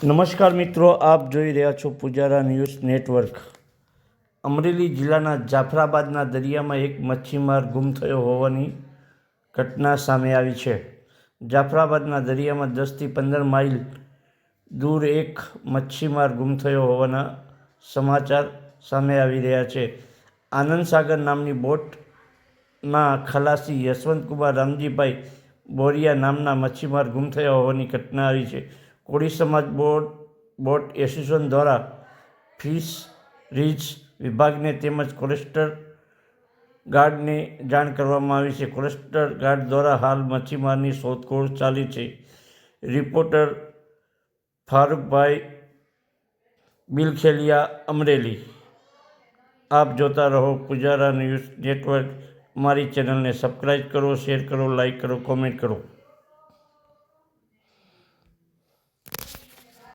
નમસ્કાર મિત્રો, આપ જોઈ રહ્યા છો પુજારા ન્યૂઝ નેટવર્ક। અમરેલી જિલ્લાના જાફરાબાદના દરિયામાં એક મચ્છીમાર ગુમ થયો હોવાની ઘટના સામે આવી છે। જાફરાબાદના દરિયામાં 10થી 15 માઇલ દૂર એક મચ્છીમાર ગુમ થયો હોવાના સમાચાર સામે આવી રહ્યા છે। આનંદ સાગર નામની બોટના ખલાસી યશવંતકુમાર રામજીભાઈ બોરિયા નામના મચ્છીમાર ગુમ થયા હોવાની ઘટના આવી છે। કોળી સમાજ બોટ એસોસિએશન દ્વારા ફિશરીઝ વિભાગને તેમજ કોસ્ટ ગાર્ડને જાણ કરવામાં આવી છે। કોસ્ટ ગાર્ડ દ્વારા હાલ મચ્છીમારની શોધખોળ ચાલી છે। રિપોર્ટર ફારૂકભાઈ બિલખેલિયા, અમરેલી। આપ જોતા રહો પુજારા ન્યૂઝ નેટવર્ક। અમારી ચેનલને સબસ્ક્રાઈબ કરો, શેર કરો, લાઈક કરો, કોમેન્ટ કરો।